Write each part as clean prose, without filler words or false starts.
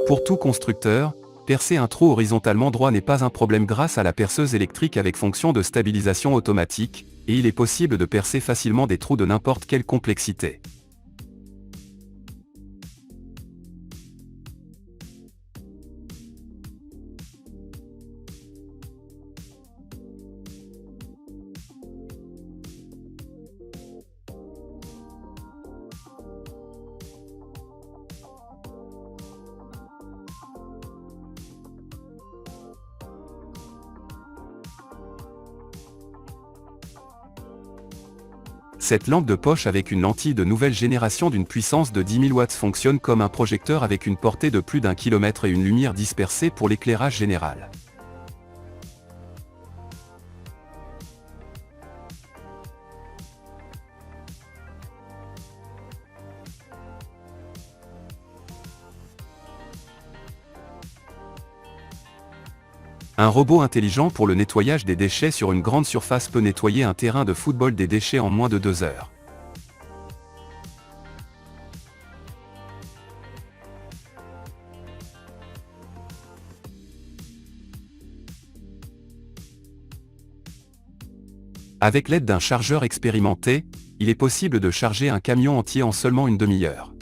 Pour tout constructeur, percer un trou horizontalement droit n'est pas un problème grâce à la perceuse électrique avec fonction de stabilisation automatique, et il est possible de percer facilement des trous de n'importe quelle complexité. Cette lampe de poche avec une lentille de nouvelle génération d'une puissance de 10 000 watts fonctionne comme un projecteur avec une portée de plus d'1 km et une lumière dispersée pour l'éclairage général. Un robot intelligent pour le nettoyage des déchets sur une grande surface peut nettoyer un terrain de football des déchets en moins de 2 heures. Avec l'aide d'un chargeur expérimenté, il est possible de charger un camion entier en seulement une demi-heure.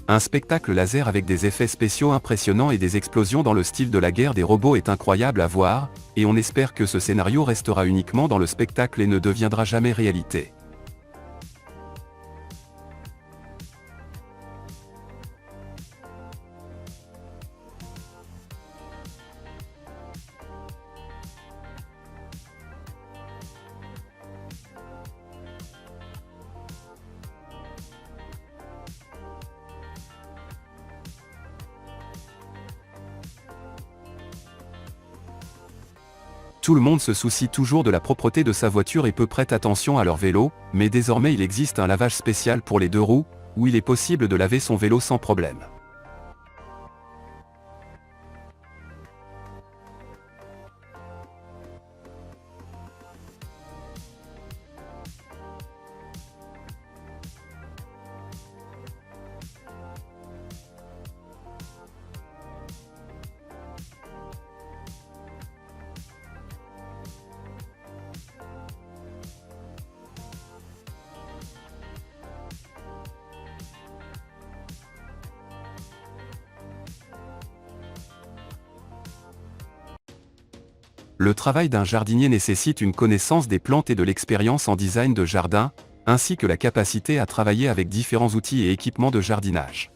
Un spectacle laser avec des effets spéciaux impressionnants et des explosions dans le style de la guerre des robots est incroyable à voir, et on espère que ce scénario restera uniquement dans le spectacle et ne deviendra jamais réalité. Tout le monde se soucie toujours de la propreté de sa voiture et peu prête attention à leur vélo, mais désormais il existe un lavage spécial pour les 2 roues, où il est possible de laver son vélo sans problème. Le travail d'un jardinier nécessite une connaissance des plantes et de l'expérience en design de jardin, ainsi que la capacité à travailler avec différents outils et équipements de jardinage.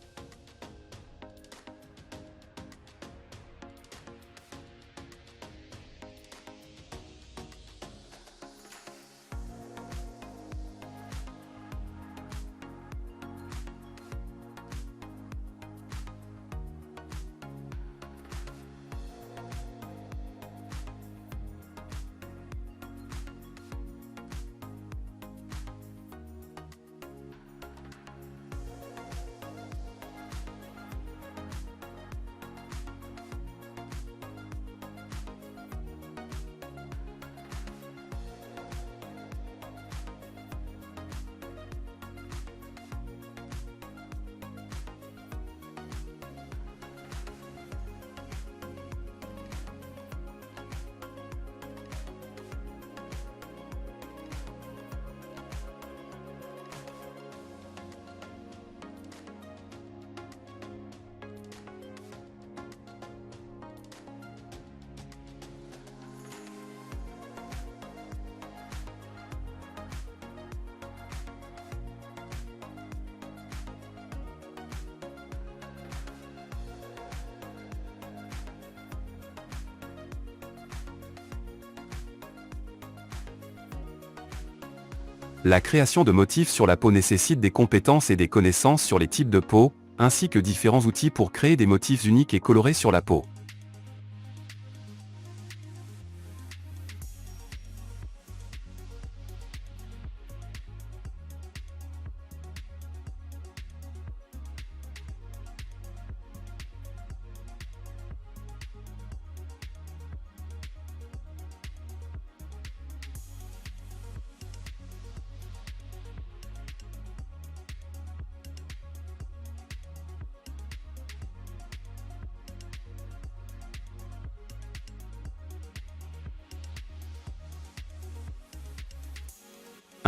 La création de motifs sur la peau nécessite des compétences et des connaissances sur les types de peau, ainsi que différents outils pour créer des motifs uniques et colorés sur la peau.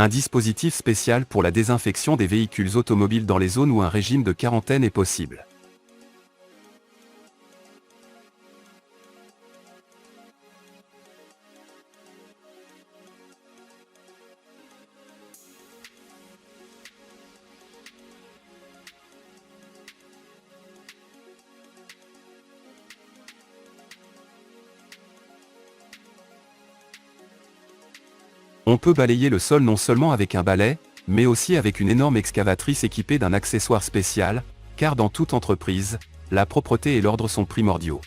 Un dispositif spécial pour la désinfection des véhicules automobiles dans les zones où un régime de quarantaine est possible. On peut balayer le sol non seulement avec un balai, mais aussi avec une énorme excavatrice équipée d'un accessoire spécial, car dans toute entreprise, la propreté et l'ordre sont primordiaux.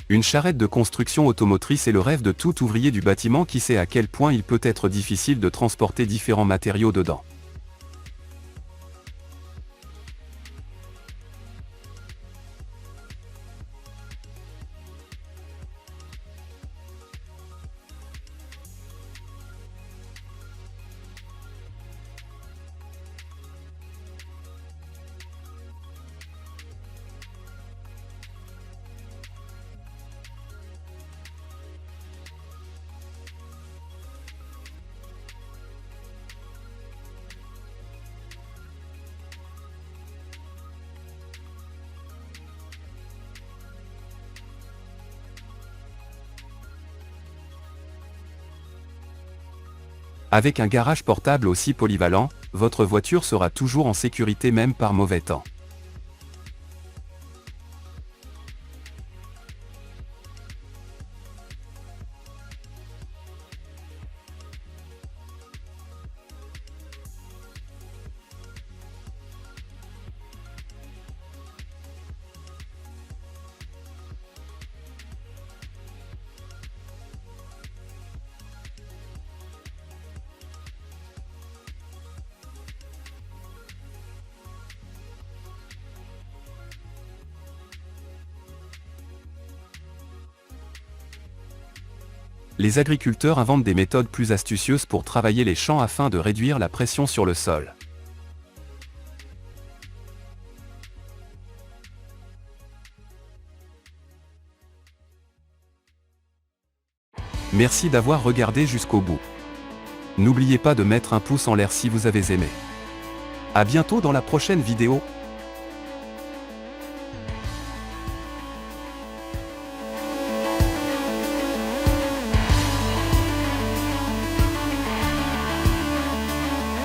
Une charrette de construction automotrice est le rêve de tout ouvrier du bâtiment qui sait à quel point il peut être difficile de transporter différents matériaux dedans. Avec un garage portable aussi polyvalent, votre voiture sera toujours en sécurité même par mauvais temps. Les agriculteurs inventent des méthodes plus astucieuses pour travailler les champs afin de réduire la pression sur le sol. Merci d'avoir regardé jusqu'au bout. N'oubliez pas de mettre un pouce en l'air si vous avez aimé. À bientôt dans la prochaine vidéo.